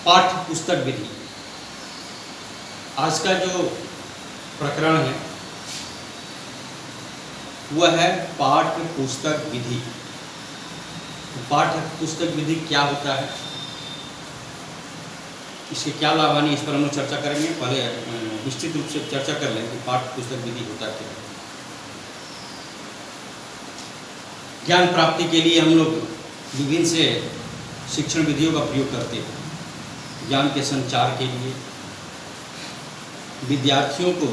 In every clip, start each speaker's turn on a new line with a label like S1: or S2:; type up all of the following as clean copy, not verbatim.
S1: पाठ्य पुस्तक विधि। आज का जो प्रकरण है वह है पाठ्य पुस्तक विधि। पाठ्य पुस्तक विधि क्या होता है, इसके क्या लाभ हानि, इस पर हम लोग चर्चा करेंगे। पहले निश्चित रूप से चर्चा कर लें कि पाठ्य पुस्तक विधि होता क्या है। ज्ञान प्राप्ति के लिए हम लोग विभिन्न से शिक्षण विधियों का प्रयोग करते हैं। ज्ञान के संचार के लिए, विद्यार्थियों को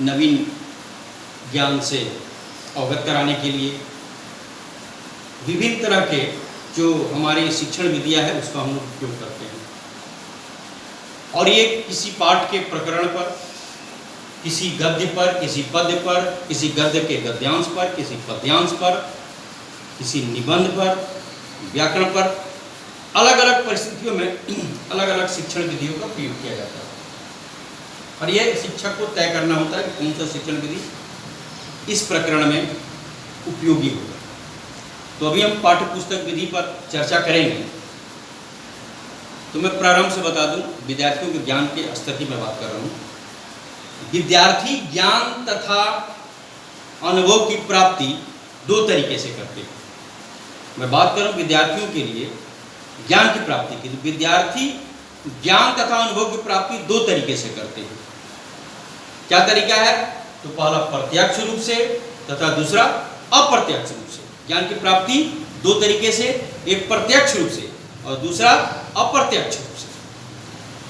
S1: नवीन ज्ञान से अवगत कराने के लिए, विभिन्न तरह के जो हमारी शिक्षण विधियां है उसका हम लोग उपयोग करते हैं। और ये किसी पाठ के प्रकरण पर, किसी गद्य पर, किसी पद्य पर, किसी गद्य के गद्यांश पर, किसी पद्यांश पर, किसी निबंध पर, व्याकरण पर, अलग अलग परिस्थितियों में अलग अलग शिक्षण विधियों का प्रयोग किया जाता है। और ये शिक्षक को तय करना होता है कि कौन सा शिक्षण विधि इस प्रकरण में उपयोगी होगा। तो अभी हम पाठ्य पुस्तक विधि पर चर्चा करेंगे। तो मैं प्रारंभ से बता दूं, विद्यार्थियों के ज्ञान के स्तर की मैं बात कर रहा हूँ। विद्यार्थी ज्ञान तथा अनुभव की प्राप्ति दो तरीके से करते हैं। मैं बात कर रहा हूँ विद्यार्थियों के लिए ज्ञान की प्राप्ति की। तो विद्यार्थी ज्ञान तथा अनुभव की प्राप्ति दो तरीके से करते हैं। क्या तरीका है? तो पहला प्रत्यक्ष रूप से तथा दूसरा अप्रत्यक्ष रूप से। ज्ञान की प्राप्ति दो तरीके से, एक प्रत्यक्ष रूप से और दूसरा अप्रत्यक्ष रूप से।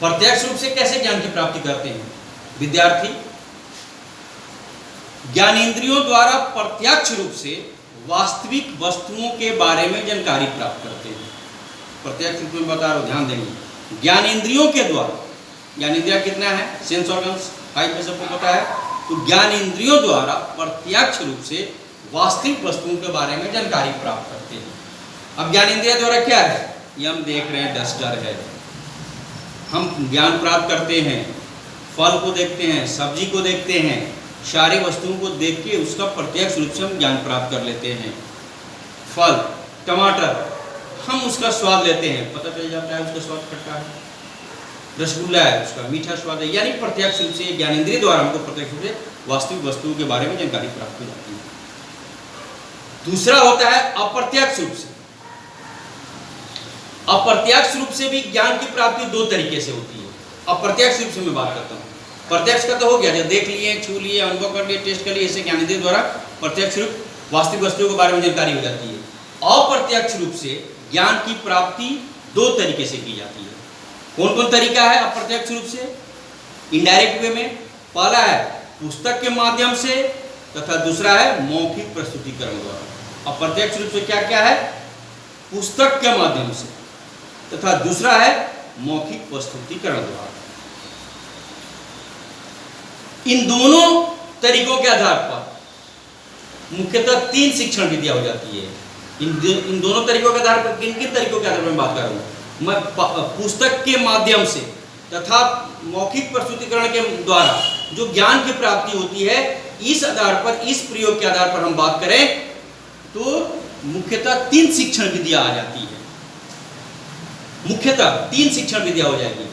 S1: प्रत्यक्ष रूप से कैसे ज्ञान की प्राप्ति करते हैं? विद्यार्थी ज्ञानेंद्रियों द्वारा प्रत्यक्ष रूप से वास्तविक वस्तुओं के बारे में जानकारी प्राप्त करते हैं। प्रत्यक्ष रूप में बता रहा हूं, ध्यान देंगे। ज्ञानेंद्रियों के द्वारा, ज्ञानेंद्रिया कितना है? सेंस ऑर्गन्स 5 में सबको पता है। तो ज्ञानेंद्रियों द्वारा प्रत्यक्ष रूप से वास्तविक वस्तुओं के बारे में जानकारी प्राप्त करते हैं। अब ज्ञानेंद्रिया द्वारा क्या है? ये हम देख रहे हैं, डस्टर है। हम ज्ञान प्राप्त करते हैं, फल को देखते हैं, सब्जी को देखते हैं, सारी वस्तुओं को देख के उसका प्रत्यक्ष रूप से हम ज्ञान प्राप्त कर लेते हैं। फल, टमाटर, हम उसका स्वाद लेते हैं, पता चल जाता है उसका स्वाद खट्टा है। रसगुल्ला है, उसका मीठा स्वाद है। यानी प्रत्यक्ष रूप से ज्ञानेंद्रिय द्वारा हमको प्रत्यक्ष रूप से वास्तविक वस्तुओं के बारे में जानकारी प्राप्त हो जाती है। दूसरा होता है अप्रत्यक्ष रूप से। अप्रत्यक्ष रूप से भी ज्ञान की प्राप्ति दो तरीके से होती है। अप्रत्यक्ष रूप से मैं बात करता हूँ। प्रत्यक्ष का तो हो गया, जब देख लिए, छू लिए, अनुभव कर लिए, टेस्ट कर लिए, ऐसे ज्ञानेंद्रिय द्वारा प्रत्यक्ष रूप वास्तविक वस्तुओं के बारे में जानकारी हो जाती है। अप्रत्यक्ष रूप से ज्ञान की प्राप्ति दो तरीके से की जाती है। कौन कौन तरीका है अप्रत्यक्ष रूप से? इनडायरेक्ट वे में। पहला है पुस्तक के माध्यम से तथा दूसरा है मौखिक प्रस्तुतिकरण द्वारा। अप्रत्यक्ष रूप से क्या क्या है? पुस्तक के माध्यम से तथा दूसरा है मौखिक प्रस्तुतिकरण द्वारा। इन दोनों तरीकों के आधार पर मुख्यतः 3 शिक्षण विधियां हो जाती है। इन दोनों तरीकों के आधार पर किन किन तरीकों के आधार पर मैं बात कर रहा हूँ? मैं पुस्तक के माध्यम से तथा मौखिक प्रस्तुतिकरण के द्वारा जो ज्ञान की प्राप्ति होती है, इस आधार पर, इस प्रयोग के आधार पर हम बात करें तो मुख्यतः 3 शिक्षण विधियां आ जाती है। मुख्यतः 3 शिक्षण विधियां हो जाएगी।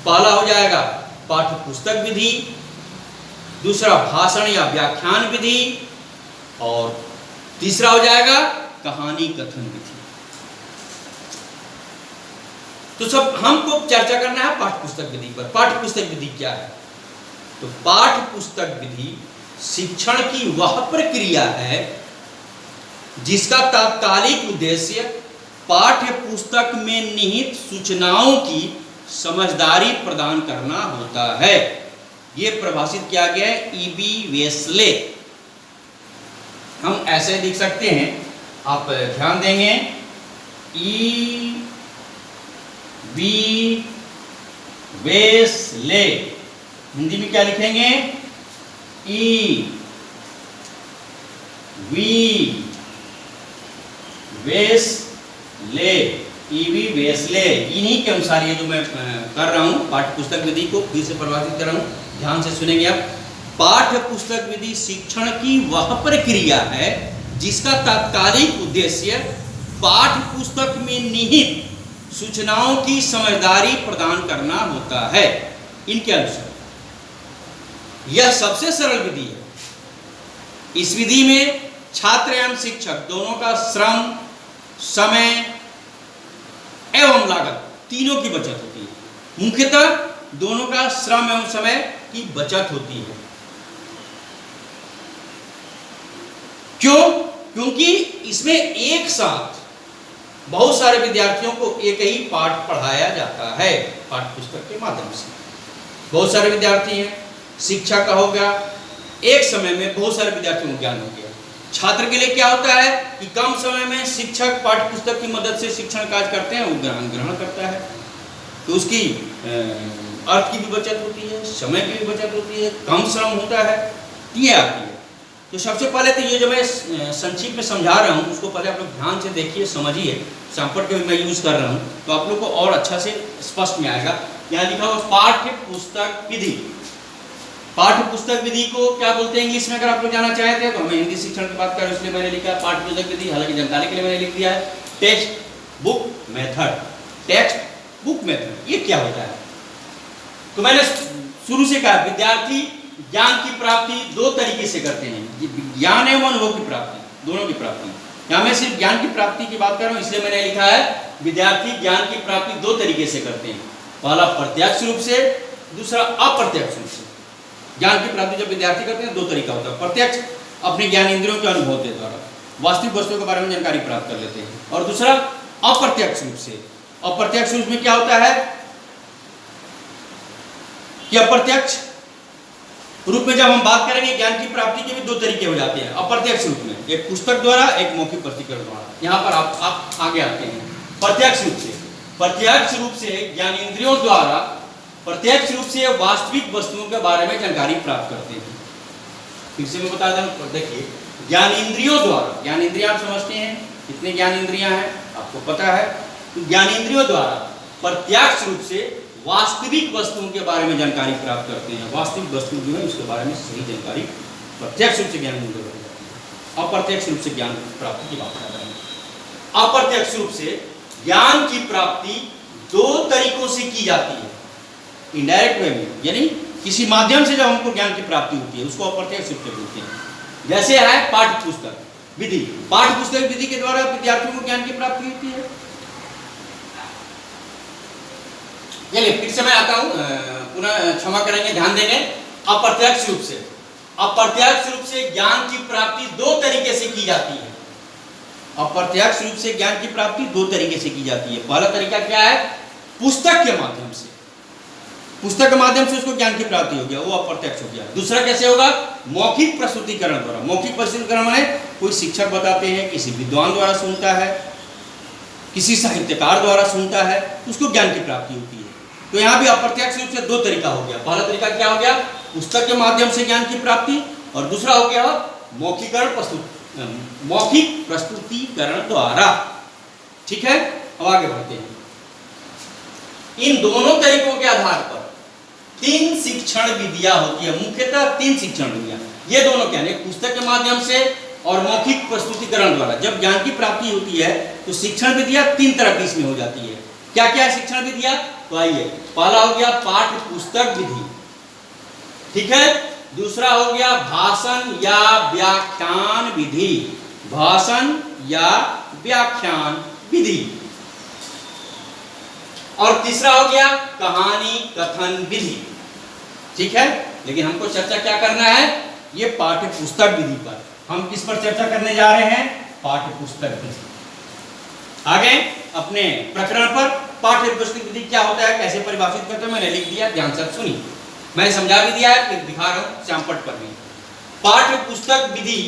S1: पहला हो जाएगा पाठ्य पुस्तक विधि, दूसरा भाषण या व्याख्यान विधि और तीसरा हो जाएगा कहानी कथन विधि। तो सब हमको चर्चा करना है पाठ्य पुस्तक विधि पर। पाठ्य पुस्तक विधि क्या है? तो पाठ्य पुस्तक विधि शिक्षण की वह प्रक्रिया है जिसका तात्कालिक उद्देश्य पाठ्य पुस्तक में निहित सूचनाओं की समझदारी प्रदान करना होता है। यह परिभाषित किया गया है ईबी वेस्ले। हम ऐसे लिख सकते हैं, आप ध्यान देंगे, ई बी वेस्ले। हिंदी में क्या लिखेंगे? E V Wesley, EV Wesley. इन्हीं के अनुसार ये जो मैं कर रहा हूं पाठ्य पुस्तक विधि को फिर से परिभाषित कर रहा हूं, ध्यान से सुनेंगे आप। पाठ्य पुस्तक विधि शिक्षण की वह प्रक्रिया है जिसका तात्कालिक उद्देश्य पाठ्य पुस्तक में निहित सूचनाओं की समझदारी प्रदान करना होता है। इनके अनुसार यह सबसे सरल विधि है। इस विधि में छात्र एवं शिक्षक दोनों का श्रम, समय एवं लागत तीनों की बचत होती है। मुख्यतः दोनों का श्रम एवं समय की बचत होती है। क्यों? क्योंकि इसमें एक साथ बहुत सारे विद्यार्थियों को एक ही पाठ पढ़ाया जाता है पाठ्य पुस्तक के माध्यम से। बहुत सारे विद्यार्थी हैं, शिक्षा का हो गया, एक समय में बहुत सारे विद्यार्थियों को ज्ञान हो गया। छात्र के लिए क्या होता है कि कम समय में शिक्षक पाठ्य पुस्तक की मदद से शिक्षण कार्य करते हैं, वो ग्रहण करता है, तो उसकी अर्थ की भी बचत होती है, समय की भी बचत होती है, कम श्रम होता है, ये आती है। तो सबसे पहले तो ये जो मैं संक्षिप्त में समझा रहा हूँ उसको पहले आप लोग ध्यान से देखिए, समझिए। सैंपल के भी मैं यूज कर रहा हूँ तो आप लोग को और अच्छा से स्पष्ट में आएगा। यहाँ लिखा हुआ पाठ्य पुस्तक विधि। पाठ्य पुस्तक विधि को क्या बोलते हैं इंग्लिश में, अगर आप लोग जानना चाहते हैं तो हमें हिंदी शिक्षण की बात करें इसलिए मैंने लिखा पाठ्य पुस्तक विधि, हालांकि जानकारी के लिए मैंने लिख दिया है text book method. Text book method ये क्या होता है? तो मैंने शुरू से कहा विद्यार्थी ज्ञान की प्राप्ति दो तरीके से करते हैं, ज्ञान एवं अनुभव की प्राप्ति, दोनों की प्राप्ति। यहाँ मैं सिर्फ ज्ञान की प्राप्ति की बात कर रहा हूँ इसलिए मैंने लिखा है विद्यार्थी ज्ञान की प्राप्ति दो तरीके से करते हैं। पहला प्रत्यक्ष रूप से, दूसरा अप्रत्यक्ष रूप से। ज्ञान की प्राप्ति जब विद्यार्थी करते हैं दो तरीका होता है। प्रत्यक्ष अपने ज्ञान इंद्रियों के अनुभव के द्वारा वास्तविक वस्तुओं के बारे में जानकारी प्राप्त कर लेते हैं, और दूसरा अप्रत्यक्ष रूप से। अप्रत्यक्ष रूप में क्या होता है कि अप्रत्यक्ष रूप में जब हम बात करेंगे ज्ञान की प्राप्ति के भी दो तरीके हो जाते हैं। अप्रत्यक्ष रूप में एक पुस्तक द्वारा, एक मौखिक प्रस्तुतिकरण द्वारा। यहाँ पर आप आगे आते हैं प्रत्यक्ष रूप से। प्रत्यक्ष रूप से ज्ञान इंद्रियों द्वारा प्रत्यक्ष रूप से वास्तविक वस्तुओं के बारे में जानकारी प्राप्त करते हैं। फिर से मैं बता दूं, देखिए ज्ञान इंद्रियों द्वारा, ज्ञान इंद्रियां आप समझते हैं कितने ज्ञान इंद्रियां हैं आपको पता है। तो ज्ञान इंद्रियों द्वारा प्रत्यक्ष रूप से वास्तविक वस्तुओं के बारे में जानकारी प्राप्त करते हैं। वास्तविक वस्तु जो है उसके बारे में सही जानकारी प्रत्यक्ष रूप से ज्ञान इंद्रियों द्वारा जाती है। अप्रत्यक्ष रूप से ज्ञान प्राप्ति की बात कर रहे हैं। अप्रत्यक्ष रूप से ज्ञान की प्राप्ति दो तरीकों से की जाती है। इनडायरेक्ट वे में, यानी किसी माध्यम से जब हमको ज्ञान की प्राप्ति होती है उसको अप्रत्यक्ष रूप से बोलते हैं। जैसे है पाठ्य पुस्तक विधि। पाठ्य पुस्तक विधि के द्वारा विद्यार्थियों को ज्ञान की प्राप्ति होती है। चलिए फिर से मैं आता हूं, पुनः क्षमा करेंगे, ध्यान देंगे। अप्रत्यक्ष रूप से, अप्रत्यक्ष रूप से ज्ञान की प्राप्ति दो तरीके से की जाती है। अप्रत्यक्ष रूप से ज्ञान की प्राप्ति दो तरीके से की जाती है। पहला तरीका क्या है? पुस्तक के माध्यम से। पुस्तक के माध्यम से उसको ज्ञान की प्राप्ति हो गया, वो अप्रत्यक्ष हो गया। दूसरा कैसे होगा? मौखिक प्रस्तुतिकरण द्वारा। मौखिक प्रस्तुतिकरण माने कोई शिक्षक बताते हैं, किसी विद्वान द्वारा सुनता है, किसी साहित्यकार द्वारा सुनता है, उसको ज्ञान की प्राप्ति होती है। तो यहाँ भी अप्रत्यक्ष रूप से दो तरीका हो गया। पहला तरीका क्या हो गया? पुस्तक के माध्यम से ज्ञान की प्राप्ति, और दूसरा हो गया मौखिक प्रस्तुतिकरण द्वारा। ठीक है, अब आगे बढ़ते हैं। इन दोनों तरीकों के आधार पर तीन शिक्षण विधियां होती है, मुख्यतः तीन शिक्षण विधियां। ये दोनों क्या है? पुस्तक के माध्यम से और मौखिक प्रस्तुतिकरण द्वारा जब ज्ञान की प्राप्ति होती है तो शिक्षण विधियां तीन तरह की इसमें हो जाती है। क्या क्या है शिक्षण विधियां? तो आइए, पहला हो गया पाठ्य पुस्तक विधि, ठीक है। दूसरा हो गया भाषण या व्याख्यान विधि, भाषण या व्याख्यान विधि। और तीसरा हो गया कहानी कथन विधि, ठीक है। लेकिन हमको चर्चा क्या करना है? ये पाठ्य पुस्तक विधि पर। हम किस पर चर्चा करने जा रहे हैं? पाठ्य पुस्तक विधि। आगे अपने प्रकरण पर पाठ्य पुस्तक विधि क्या होता है, कैसे परिभाषित करते हैं, मैंने लिख दिया, ध्यान से सुनिए। मैंने समझा भी दिया है, फिर दिखा रहा हूं श्यामपट पर भी। पाठ्य पुस्तक विधि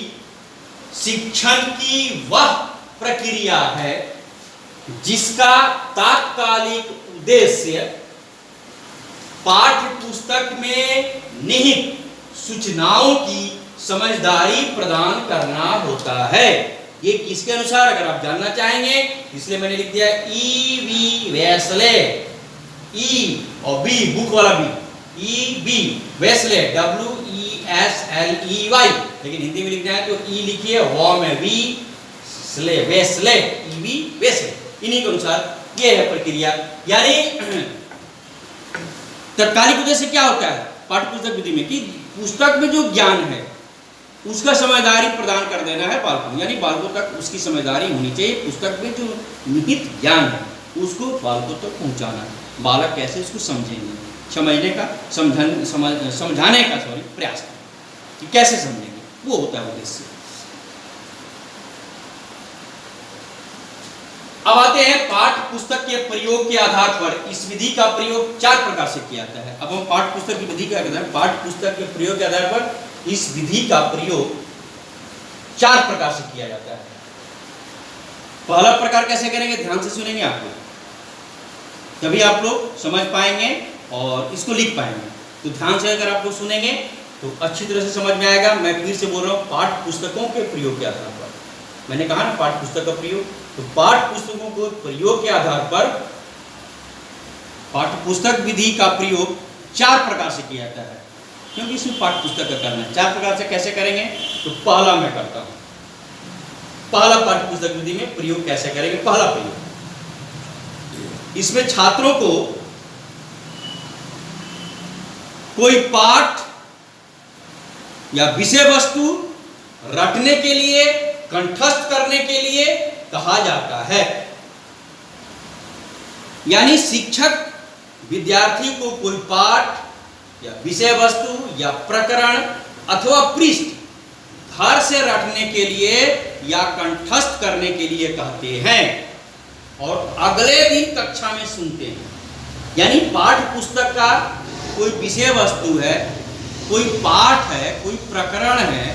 S1: शिक्षण की वह प्रक्रिया है जिसका तात्कालिक उद्देश्य पाठ्य पुस्तक में निहित सूचनाओं की समझदारी प्रदान करना होता है। ये किसके अनुसार, अगर आप जानना चाहेंगे, इसलिए मैंने लिख दिया E.V. वेस्ले, ई और बी, बुक वाला बी, E.B. वेस्ले, W.E.S.L.E.Y, लेकिन हिंदी में लिखना है तो ई लिखिए, वॉ में we, slay, Wesley, E.V. Wesley. इन्हीं के अनुसार ये है प्रक्रिया। यानी तत्कालिक विधि से क्या होता है पाठ्य पुस्तक विधि में कि पुस्तक में जो ज्ञान है उसका समझदारी प्रदान कर देना है बालकों, यानी बालकों तक उसकी समझदारी होनी चाहिए। पुस्तक में जो निहित ज्ञान है उसको बालकों तक पहुंचाना है। बालक कैसे उसको समझेंगे, समझने का समझाने का प्रयास करें कि कैसे समझेंगे, वो होता है उद्देश्य। अब आते हैं पाठ्य पुस्तक के प्रयोग के आधार पर इस विधि का प्रयोग 4 प्रकार से किया जाता है। अब हम पाठ्य पुस्तक की विधि क्या कहते हैं, पाठ्य पुस्तक के प्रयोग के आधार पर इस विधि का प्रयोग 4 प्रकार से किया जाता है। पहला प्रकार कैसे करेंगे, ध्यान से सुनेंगे आप लोग, तभी आप लोग समझ पाएंगे और इसको लिख पाएंगे। तो ध्यान से अगर आप लोग सुनेंगे तो अच्छी तरह से समझ में आएगा। मैं फिर से बोल रहा हूँ, पाठ्य पुस्तकों के प्रयोग के आधार पर, मैंने कहा ना पाठ्य पुस्तक का प्रयोग, तो पाठ्य पुस्तकों को प्रयोग के आधार पर पाठ्य पुस्तक विधि का प्रयोग 4 प्रकार से किया जाता है, क्योंकि इसमें पाठ्य पुस्तक का करना है। 4 प्रकार से कैसे करेंगे, तो पहला मैं करता हूं, पहला पाठ्य पुस्तक विधि में प्रयोग कैसे करेंगे। पहला प्रयोग, इसमें छात्रों को कोई पाठ या विषय वस्तु रटने के लिए, कंठस्थ करने के लिए कहा जाता है। यानी शिक्षक विद्यार्थी को कोई पाठ या विषय वस्तु या प्रकरण अथवा पृष्ठ घर से रटने के लिए या कंठस्थ करने के लिए कहते हैं और अगले दिन कक्षा में सुनते हैं। यानी पाठ्य पुस्तक का कोई विषय वस्तु है, कोई पाठ है, कोई प्रकरण है,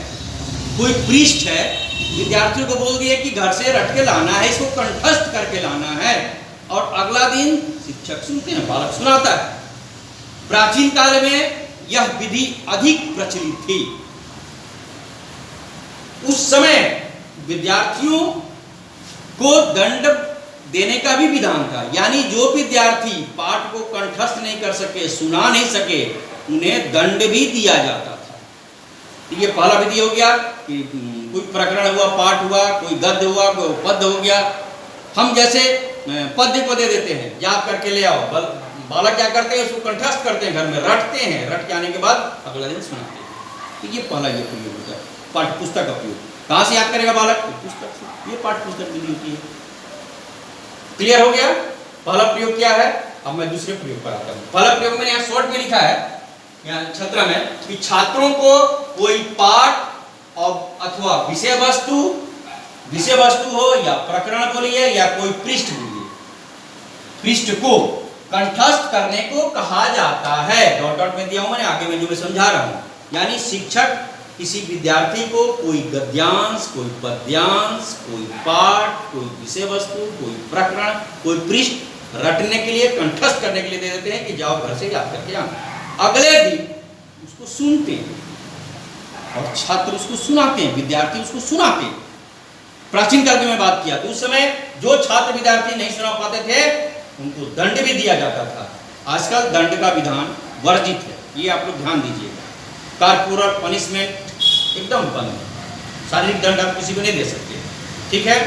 S1: कोई पृष्ठ है, विद्यार्थियों को बोल दिए कि घर से रट के लाना है, इसको कंठस्थ करके लाना है, और अगला दिन शिक्षक सुनते हैं, बालक सुनाता है। प्राचीन काल में यह विधि अधिक प्रचलित थी। उस समय विद्यार्थियों को दंड देने का भी विधान था। यानी जो विद्यार्थी पाठ को कंठस्थ नहीं कर सके, सुना नहीं सके, उन्हें दंड भी दिया जाता था। ये पहला विधि हो गया कि कोई प्रकरण हुआ, पाठ हुआ, कोई गद्य हुआ, कोई पद्य हो गया, हम जैसे पद्य को दे देते हैं, याद करके ले आओ, बालक क्या करते हैं, उसको कंठस्थ करते हैं, घर में रटते हैं, रट के आने के बाद अगला दिन सुनाते हैं। तो ये पहला ये प्रयोग होता है पाठ्य पुस्तक का प्रयोग। कहाँ से याद करेगा बालक, पुस्तक से। ये पाठ्य पुस्तक विधि होती है। क्लियर हो गया, पहला प्रयोग क्या है। अब मैं दूसरे प्रयोग पर आता हूँ। पहला प्रयोग मैंने यहाँ शॉर्ट में लिखा है, यहाँ छात्रा में, कि छात्रों को कोई पाठ और अथवा विषय वस्तु हो या प्रकरण बोलिए या कोई पृष्ठ बोलिए, पृष्ठ को कंठस्थ करने को कहा जाता है। डॉट डॉट में दिया हूं मैंने, आगे में जो मैं समझा रहा हूं। यानी शिक्षक किसी विद्यार्थी को कोई गद्यांश, कोई पद्यांश, कोई पाठ, कोई विषय वस्तु, कोई प्रकरण, कोई पृष्ठ रटने के लिए, कंठस्थ करने के लिए दे देते हैं कि जाओ घर से याद करके आना। अगले दिन उसको सुनते हैं और छात्र उसको सुनाते हैं, विद्यार्थी उसको सुनाते हैं। प्राचीन काल की मैं बात किया तो उस समय जो छात्र विद्यार्थी नहीं सुना पाते थे उनको दंड भी दिया जाता था। आजकल दंड का विधान वर्जित है, ये आप लोग ध्यान दीजिएगा। कॉर्पोरल पनिशमेंट एकदम बंद है, शारीरिक दंड आप किसी को नहीं दे सकते, ठीक है।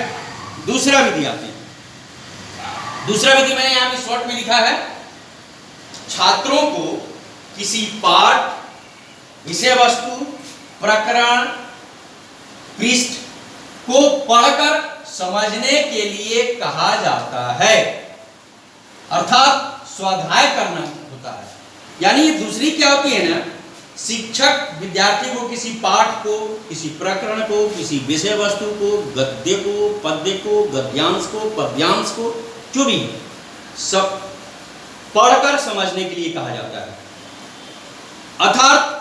S1: दूसरा विधि आते हैं। दूसरा विधि मैंने यहाँ भी शॉर्ट में लिखा है, छात्रों को किसी पाठ, विषय वस्तु, प्रकरण, पृष्ठ को पढ़कर समझने के लिए कहा जाता है, अर्थात स्वाध्याय करना होता है। यानी ये दूसरी क्या होती है ना, शिक्षक विद्यार्थी को किसी पाठ को, किसी प्रकरण को, किसी विषय वस्तु को, गद्य को, पद्य को, गद्यांश को, पद्यांश को, जो भी सब पढ़कर समझने के लिए कहा जाता है। अर्थात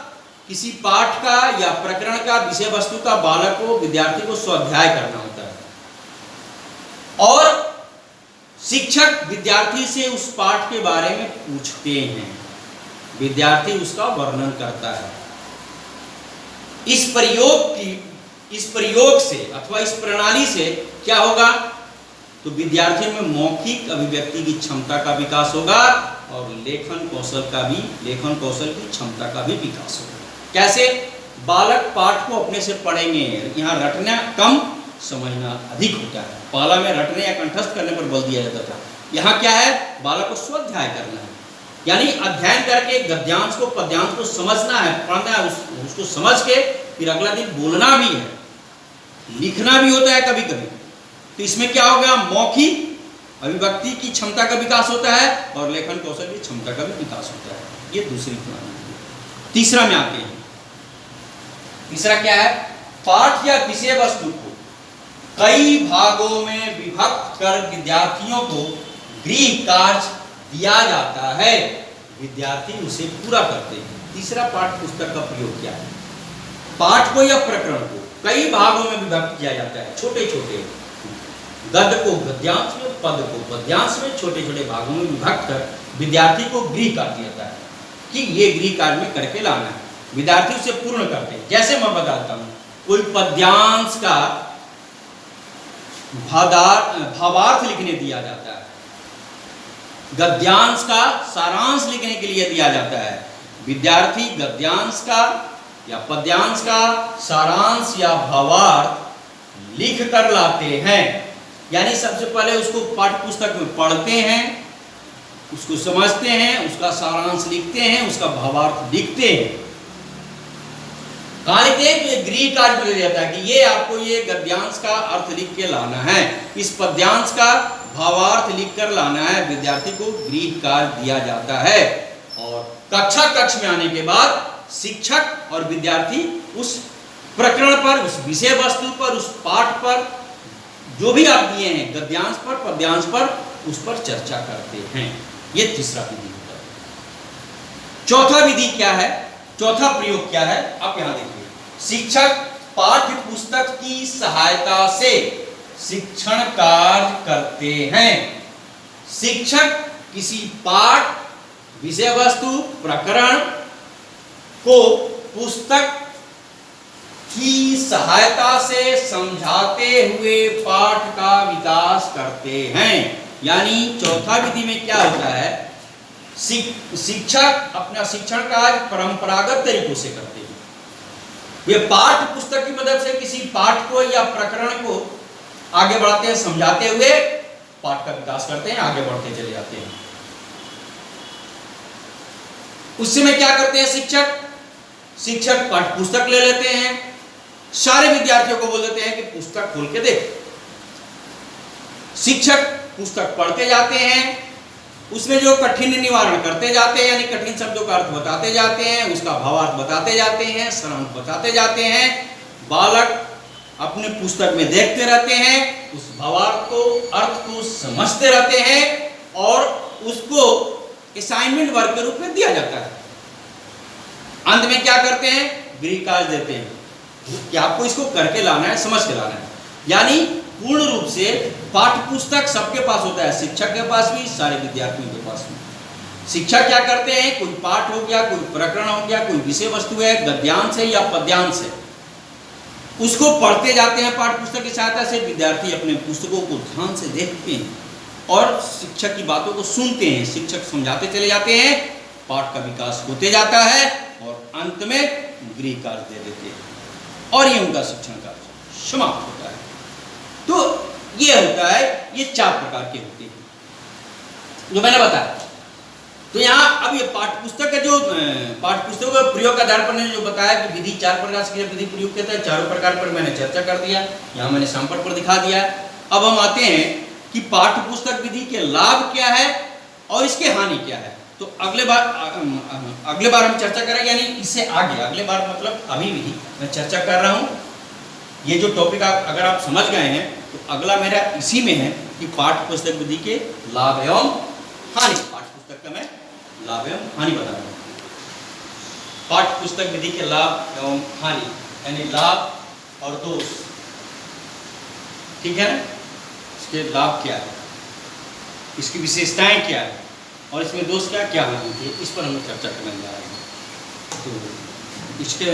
S1: किसी पाठ का या प्रकरण का, विषय वस्तु का बालक को, विद्यार्थी को स्वाध्याय करना होता है और शिक्षक विद्यार्थी से उस पाठ के बारे में पूछते हैं, विद्यार्थी उसका वर्णन करता है। इस प्रयोग से अथवा इस प्रणाली से क्या होगा, तो विद्यार्थियों में मौखिक अभिव्यक्ति की क्षमता का विकास होगा और लेखन कौशल की क्षमता का भी विकास होगा। कैसे, बालक पाठ को अपने से पढ़ेंगे, यहाँ रटना कम, समझना अधिक होता है। पहला में रटने या कंठस्थ करने पर बल दिया जाता था, यहाँ क्या है, बालक को स्वाध्याय करना है, यानी अध्ययन करके गद्यांश को पद्यांश को समझना है, पढ़ना है, उसको समझ के फिर अगला दिन बोलना भी है, लिखना भी होता है कभी कभी। तो इसमें क्या हो गया, मौखिक अभिव्यक्ति की क्षमता का विकास होता है और लेखन कौशल की क्षमता का भी विकास होता है। ये दूसरी प्रणाली है। तीसरा में आते हैं। तीसरा क्या है, पाठ या विषय वस्तु को कई भागों में विभक्त कर विद्यार्थियों को गृह कार्य दिया जाता है, विद्यार्थी उसे पूरा करते हैं। तीसरा पाठ्य पुस्तक का प्रयोग क्या है, पाठ को या प्रकरण को कई भागों में विभक्त किया जाता है, छोटे छोटे, गद्य को गद्यांश में, पद को पद्यांश में, छोटे छोटे भागों में विभक्त कर विद्यार्थी को गृह कार्य दिया जाता है कि ये गृह कार्य में करके लाना है, विद्यार्थी उसे पूर्ण करते हैं। जैसे मैं बताता हूँ, कोई पद्यांश का भावार्थ लिखने दिया जाता है, गद्यांश का सारांश लिखने के लिए दिया जाता है, विद्यार्थी गद्यांश का या पद्यांश का सारांश या भावार्थ लिख कर लाते हैं। यानी सबसे पहले उसको पाठ्य पुस्तक में पढ़ते हैं, उसको समझते हैं, उसका सारांश लिखते हैं, उसका भावार्थ लिखते हैं। कहाँ लिखते हैं, तो गृह कार्य में जाता है कि ये आपको ये गद्यांश का अर्थ लिख के लाना है, इस पद्यांश का भावार्थ लिख कर लाना है, विद्यार्थी को गृह कार्य दिया जाता है। और कक्ष में आने के बाद शिक्षक और विद्यार्थी उस प्रकरण पर, उस विषय वस्तु पर, उस पाठ पर जो भी आप दिए हैं, गद्यांश पर, पद्यांश पर, उस पर चर्चा करते हैं। ये तीसरा विधि होता है। चौथा विधि क्या है, चौथा प्रयोग क्या है, आप यहां देखिए, शिक्षक पाठ्य पुस्तक की सहायता से शिक्षण कार्य करते हैं। शिक्षक किसी पाठ, विषय वस्तु, प्रकरण को पुस्तक की सहायता से समझाते हुए पाठ का विकास करते हैं। यानी चौथा विधि में क्या होता है, शिक्षक अपना शिक्षण कार्य परंपरागत तरीकों से करते हैं। वे पाठ्य पुस्तक की मदद से किसी पाठ को या प्रकरण को आगे बढ़ाते हैं, समझाते हुए पाठ का विकास करते हैं, आगे बढ़ते चले जाते हैं। उस समय क्या करते हैं शिक्षक पाठ्य पुस्तक ले लेते हैं, सारे विद्यार्थियों को बोल देते हैं कि पुस्तक खोल के देख। शिक्षक पुस्तक पढ़ते जाते हैं, उसमें जो कठिन निवारण करते जाते हैं, यानी कठिन शब्दों का अर्थ बताते जाते हैं, उसका भावार्थ बताते जाते हैं, सारांश बताते जाते हैं। बालक अपने पुस्तक में देखते रहते हैं, उस भावार्थ को, अर्थ को समझते रहते हैं और उसको असाइनमेंट वर्क के रूप में दिया जाता है। अंत में क्या करते हैं, गृह कार्य देते हैं कि आपको इसको करके लाना है, समझ के लाना है। यानी पूर्ण रूप से पाठ्य पुस्तक सबके पास होता है, शिक्षक के पास भी, सारे विद्यार्थियों के पास भी। शिक्षक क्या करते हैं, कोई पाठ हो गया, कोई प्रकरण हो गया, कोई विषय वस्तु है, गद्यांश है या पद्यांश है, उसको पढ़ते जाते हैं पाठ्य पुस्तक की सहायता से। विद्यार्थी अपने पुस्तकों को ध्यान से देखते हैं और शिक्षक की बातों को सुनते हैं, शिक्षक समझाते चले जाते हैं, पाठ का विकास होते जाता है और अंत में गृह कार्य दे देते हैं और ये उनका शिक्षण कार्य समाप्त होता है। तो ये होता है, ये 4 प्रकार के होते हैं जो मैंने बताया। तो यहाँ अब ये पाठ्य पुस्तक का जो पाठ्य पुस्तकों के प्रयोग के आधार पर मैंने जो बताया कि विधि 4 प्रकार से विधि प्रयोग करता है, चारों प्रकार पर मैंने चर्चा कर दिया, यहाँ मैंने सैंपल पर दिखा दिया। अब हम आते हैं कि पाठ्य पुस्तक विधि के लाभ क्या है और इसके हानि क्या है। तो अगले बार हम चर्चा करेंगे, यानी इससे आगे, अगले बार मतलब अभी भी मैं चर्चा कर रहा हूँ। ये जो टॉपिक अगर आप समझ गए हैं तो अगला मेरा इसी में है कि पाठ्य पुस्तक विधि के लाभ एवं हानि। पाठ्य पुस्तक का मैं लाभ एवं हानि बता रहा हूँ। पाठ्य पुस्तक विधि के लाभ एवं हानि, यानी लाभ और दोष, ठीक है ना, इसके लाभ क्या है, इसकी विशेषताएं क्या है और इसमें दोष क्या हानि होती है, इस पर हम चर्चा करने जा रहे हैं। तो इसके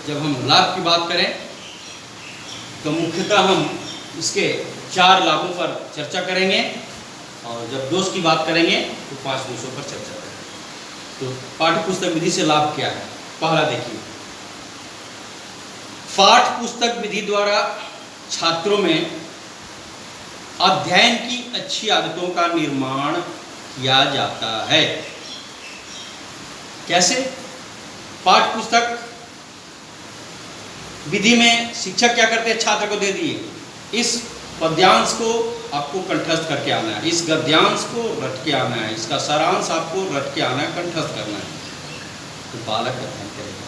S1: जब हम लाभ की बात करें तो मुख्यतः हम इसके 4 लाभों पर चर्चा करेंगे और जब दोष की बात करेंगे तो 5 दोषों पर चर्चा करेंगे। तो पाठ्य पुस्तक विधि से लाभ क्या है, पहला देखिए, पाठ्य पुस्तक विधि द्वारा छात्रों में अध्ययन की अच्छी आदतों का निर्माण किया जाता है। कैसे? पाठ पुस्तक विधि में शिक्षक क्या करते हैं, छात्र को दे दिए, इस पद्यांश को आपको कंठस्थ करके आना है, इस गद्यांश को रट के आना है, इसका सारांश आपको रट के आना है, कंठस्थ करना है। तो बालक अध्ययन करेगा।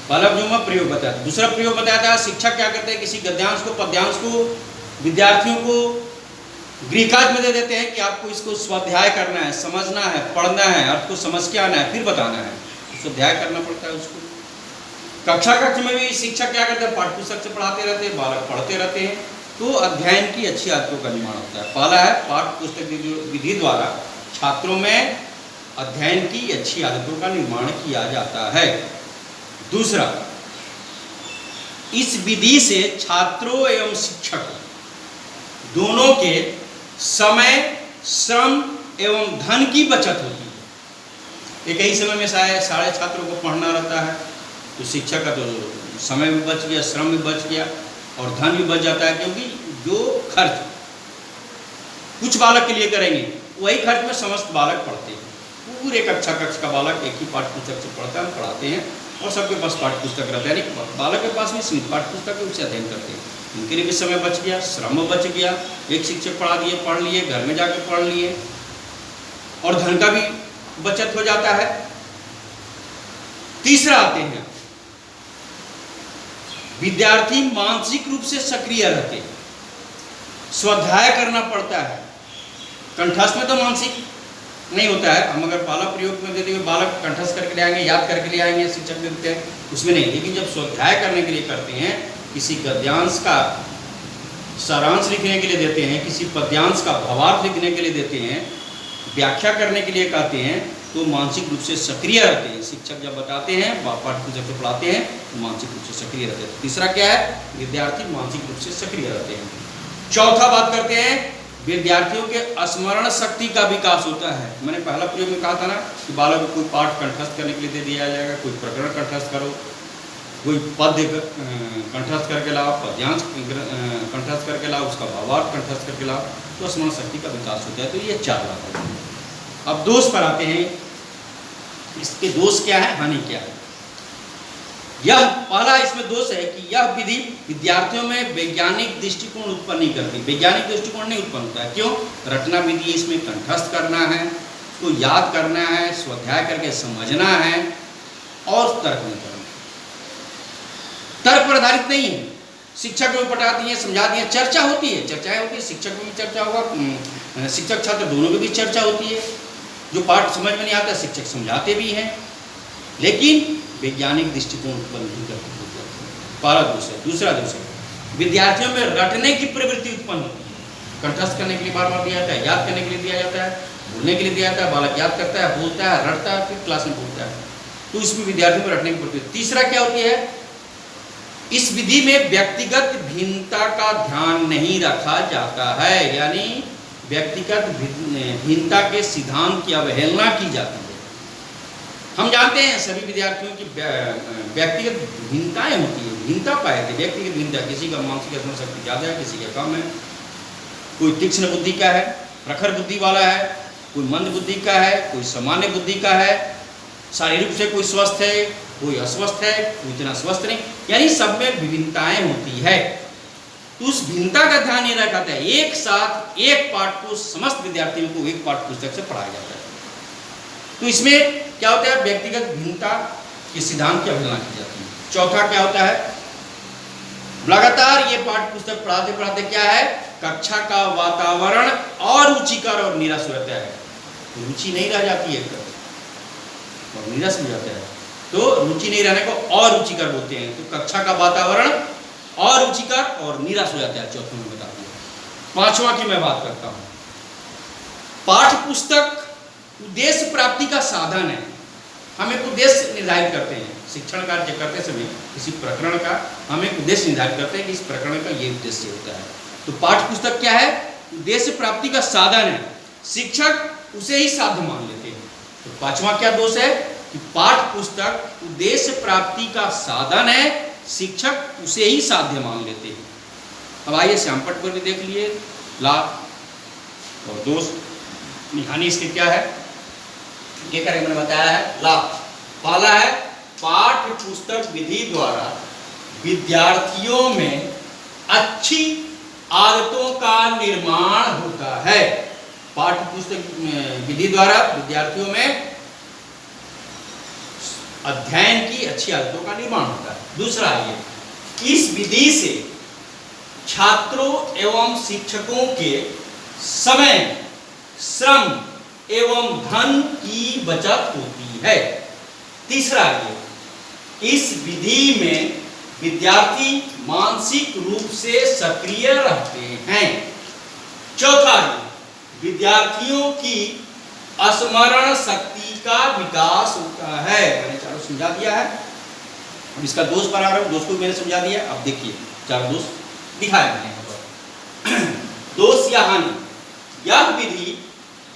S1: बालक जो मैं प्रयोग बताया। दूसरा प्रयोग बताया था, शिक्षक क्या करते हैं, किसी गद्यांश को पद्यांश को विद्यार्थियों को गृहकार्य में दे देते हैं कि आपको इसको स्वाध्याय करना है, समझना है, पढ़ना है, अर्थ को समझ के आना है, फिर बताना है। स्वाध्याय करना पड़ता है उसको। कक्षा में भी शिक्षक क्या करते हैं, पाठ्यपुस्तक से पढ़ाते रहते हैं, बालक पढ़ते रहते हैं, तो अध्ययन की अच्छी आदतों का निर्माण होता है। पहला है, पाठ्यपुस्तक विधि द्वारा छात्रों में अध्ययन की अच्छी आदतों का निर्माण किया जाता है। दूसरा, इस विधि से छात्रों एवं शिक्षक दोनों के समय, श्रम एवं धन की बचत होती है। एक ही समय में सारे छात्रों को पढ़ना रहता है, तो शिक्षक का तो समय भी बच गया, श्रम भी बच गया और धन भी बच जाता है, क्योंकि जो खर्च कुछ बालक के लिए करेंगे वही खर्च में समस्त बालक पढ़ते हैं। पूरे कक्षा का बालक एक ही पाठ्यपुस्तक से पढ़ता है, हम पढ़ाते हैं और सबके पास पाठ्यपुस्तक रहता है, यानी बालक के पास भी सीमित पाठ्यपुस्तक है, उससे अध्ययन करते हैं। उनके लिए भी समय बच गया, श्रम बच गया, एक शिक्षक पढ़ा दिए, पढ़ लिए, घर में जाकर पढ़ लिए, और धन का भी बचत हो जाता है। तीसरा आते हैं, विद्यार्थी मानसिक रूप से सक्रिय रहते हैं। स्वाध्याय करना पड़ता है, कंठस्थ में तो मानसिक नहीं होता है। हम अगर पहला प्रयोग में देते हुए बालक कंठस्थ करके ले आएंगे, याद करके ले आएंगे, शिक्षक देते हैं, उसमें नहीं। लेकिन जब स्वाध्याय करने के लिए करते हैं, किसी गद्यांश का सारांश लिखने के लिए देते हैं, किसी पद्यांश का भावार्थ लिखने के लिए देते हैं, व्याख्या करने के लिए कहते हैं, तो मानसिक रूप से सक्रिय रहते हैं। शिक्षक जब बताते हैं, पाठ्यपुस्तक से पढ़ाते हैं, तो मानसिक रूप से सक्रिय रहते हैं। तीसरा क्या है, विद्यार्थी मानसिक रूप से सक्रिय रहते हैं। चौथा बात करते हैं, विद्यार्थियों के स्मरण शक्ति का विकास होता है। मैंने पहला प्रयोग में कहा था ना कि बालक को कोई पाठ कंठस्थ करने के लिए दे दिया जाएगा, कोई प्रकरण कंठस्थ करो, कोई पद्य कंठस्थ करके लाओ, पद्यांश कंठस्थ करके लाओ, उसका भावार्थ कंठस्थ करके लाओ, तो स्मरण शक्ति का विकास होता है। तो ये 4 बात है। अब दोष पर आते हैं, इसके दोष क्या है, हानि क्या है। यह पहला इसमें दोष है कि यह विधि विद्यार्थियों में वैज्ञानिक दृष्टिकोण उत्पन्न नहीं करती। वैज्ञानिक दृष्टिकोण नहीं उत्पन्न होता है। क्यों? रटना विधि, इसमें कंठस्थ करना है, उसको याद करना है, स्वाध्याय करके समझना है और तर्क में करना है। तर्क पर आधारित नहीं है। शिक्षक को पढ़ा दिए, समझा दिए, चर्चा होती है, चर्चाएं होती है, शिक्षक में भी चर्चा होगा, शिक्षक छात्र दोनों में भी चर्चा होती है। जो पाठ समझ में नहीं आता, शिक्षक समझाते भी हैं, लेकिन वैज्ञानिक दृष्टिकोण उत्पन्न नहीं करते। पहला दोष है। दूसरा दोष है, विद्यार्थियों में रटने की प्रवृत्ति उत्पन्न होती है। कंठस्थ करने के लिए बार बार दिया जाता है, याद करने के लिए दिया जाता है, बोलने के लिए दिया जाता है, बालक याद करता है, बोलता है, रटता है, फिर क्लास में बोलता है, तो इसमें विद्यार्थियों में रटने की प्रवृत्ति। तीसरा क्या होती है, इस विधि में व्यक्तिगत भिन्नता का ध्यान नहीं रखा जाता है, यानी व्यक्तिगत भिन्नता के सिद्धांत की अवहेलना की जाती है। हम जानते हैं सभी विद्यार्थियों की व्यक्तिगत भिन्नताएं होती है, भिन्नता पाए थे, व्यक्तिगत भिन्नता, किसी का मानसिक स्मरण शक्ति ज़्यादा है, किसी का कम है, कोई तीक्ष्ण बुद्धि का है, प्रखर बुद्धि वाला है, कोई मंद बुद्धि का है, कोई सामान्य बुद्धि का है, शारीरिक रूप से कोई स्वस्थ है, कोई अस्वस्थ है, कोई इतना स्वस्थ नहीं, यानी सब में विभिन्नताएं होती है। तो उस भिन्नता का ध्यान नहीं रखा जाता है। एक साथ एक पाठ को समस्त विद्यार्थियों को एक पाठ पुस्तक से पढ़ाया जाता है, तो इसमें क्या होता है, व्यक्तिगत भिन्नता के सिद्धांत की अवहेलना की जाती है। चौथा क्या होता है, लगातार ये पाठ पुस्तक पढ़ाते पढ़ाते क्या है, कक्षा का वातावरण और रुचिकर और निरस रहता है। तो रुचि नहीं रह जाती है और निरस हो जाता है, तो रुचि नहीं रहने को और रुचिकर बोलते हैं। तो कक्षा का वातावरण और रुचिकर और निरस हो जाता है। चौथा में बता दिया। पांचवा की मैं बात करता हूं, पाठ पुस्तक उद्देश्य प्राप्ति का साधन है। हम एक उद्देश्य निर्धारित करते हैं, शिक्षण कार्य करते समय किसी प्रकरण का हम एक उद्देश्य निर्धारित करते हैं कि इस प्रकरण का ये उद्देश्य होता है। तो पाठ्य पुस्तक क्या है, उद्देश्य प्राप्ति का साधन है, शिक्षक उसे ही साध्य मान लेते हैं। तो पांचवा क्या दोष है कि पाठ्य पुस्तक उद्देश्य प्राप्ति का साधन है, शिक्षक उसे ही साध्य मान लेते हैं। अब आइए श्यामपट्ट पर भी देख लिए, लाभ और दोष। हानि इसके क्या है, क्या करेंगे, मैंने बताया है लाभ। पहला है पाठ्य पुस्तक विधि द्वारा विद्यार्थियों में अच्छी आदतों का निर्माण होता है। पाठ्य पुस्तक विधि द्वारा विद्यार्थियों में अध्ययन की अच्छी आदतों का निर्माण होता है। दूसरा ये, इस विधि से छात्रों एवं शिक्षकों के समय, श्रम एवं धन की बचत होती है। तीसरा ये, इस विधि में विद्यार्थी मानसिक रूप से सक्रिय रहते हैं। चौथा ये, विद्यार्थियों की स्मरण शक्ति का विकास होता है। मैंने चारों समझा दिया है। अब इसका दोष पर आ रहा हूं, दोष को मैंने समझा दिया। अब देखिए चार दोष दिखाया मैंने यहाँ पर। दोष या हानि, यह विधि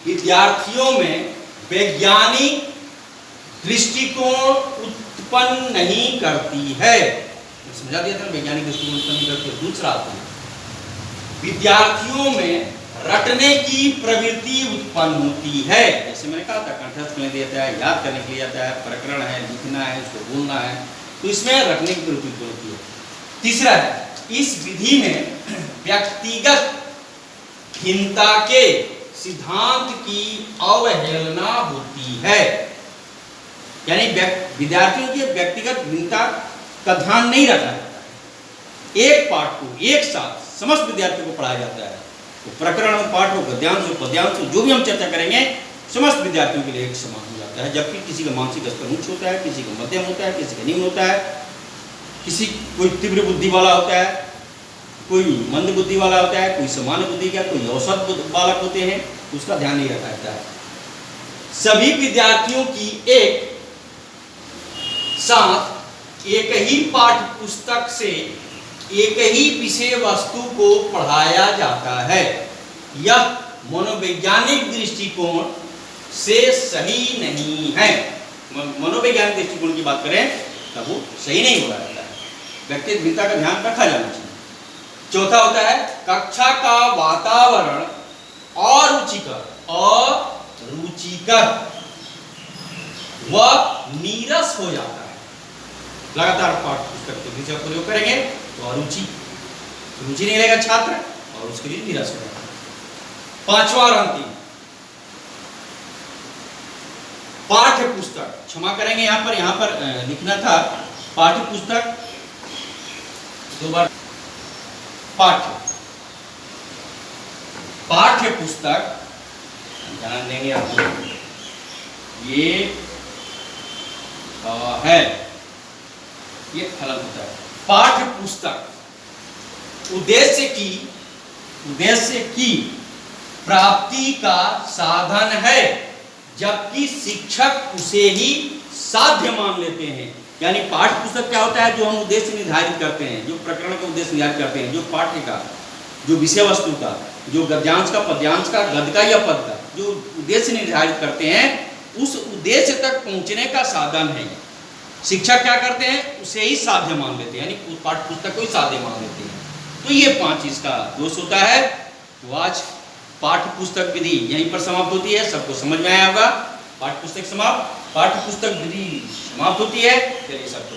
S1: विद्यार्थियों में वैज्ञानिक दृष्टिकोण उत्पन्न नहीं करती है। समझा दिया था, वैज्ञानिक दृष्टिकोण उत्पन्न नहीं करती है। दूसरा, विद्यार्थियों में रटने की प्रवृत्ति उत्पन्न होती है। जैसे मैंने कहा था, कंठस्थ करने दिया जाता है, याद करने के लिए जाता है, प्रकरण है, लिखना है, उसको बोलना है, तो इसमें रटने की प्रवृत्ति उत्पन्न होती है। तीसरा है, इस विधि में व्यक्तिगत भिन्नता के सिद्धांत की अवहेलना होती है। यानी विद्यार्थियों की व्यक्तिगत भिन्नता का ध्यान नहीं रखा जाता है। एक पाठ को एक साथ समस्त विद्यार्थियों को पढ़ाया जाता है, तो प्रकरण हो, पाठ हो, गद्यांश हो, पद्यांश हो, जो भी हम चर्चा करेंगे समस्त विद्यार्थियों के लिए एक समान हो जाता है। जबकि किसी का मानसिक स्तर उच्च होता है, किसी का मध्यम होता है, किसी का निम्न होता है, किसी कोई तीव्र बुद्धि वाला होता है, कोई मंद बुद्धि वाला होता है, कोई सामान्य बुद्धि का, कोई औसत बालक होते हैं, उसका ध्यान नहीं रखा जाता है। सभी विद्यार्थियों की एक साथ एक ही पाठ्य पुस्तक से एक ही विषय वस्तु को पढ़ाया जाता है। यह मनोवैज्ञानिक दृष्टिकोण से सही नहीं है। मनोवैज्ञानिक दृष्टिकोण की बात करें तब वो सही नहीं हो रहा है। व्यक्तिगत भिन्नता का ध्यान रखा जाना चाहिए। चौथा होता है, कक्षा का वातावरण अरुचिकर व नीरस हो जाता है। लगातार पाठ्य पुस्तक के विषय प्रयोग करेंगे तो रुचि नहीं रहेगा छात्र और उसके लिए निराश हो जाएगा। पांचवा और अंतिम, पाठ्य पुस्तक, क्षमा करेंगे यहाँ पर लिखना था पाठ्य पुस्तक, दो बार पाठ्य पुस्तक ध्यान देंगे आप लोग। ये है, ये फलन होता है। पाठ्य पुस्तक उद्देश्य की प्राप्ति का साधन है, जबकि शिक्षक उसे ही साध्य मान लेते हैं। यानी पाठ्य पुस्तक क्या होता है, जो हम उद्देश्य निर्धारित करते हैं, जो प्रकरण का उद्देश्य निर्धारित करते हैं, जो पाठ्य का, जो विषय वस्तु का, जो गद्यांश का, पद्यांश का, गद्य का या पद का जो उद्देश्य निर्धारित करते हैं, उस उद्देश्य तक पहुंचने का साधन है। शिक्षक क्या करते हैं, उसे ही साध्य मान लेते हैं, यानी पाठ्य पुस्तक को ही साध्य मान लेते हैं। तो ये 5 इसका दोष होता है। तो आज पाठ्य पुस्तक विधि यहीं पर समाप्त होती है। सबको समझ में आया होगा। पाठ्य पुस्तक समाप्त, पाठ्य पुस्तक विधि समाप्त होती है। चलिए सबको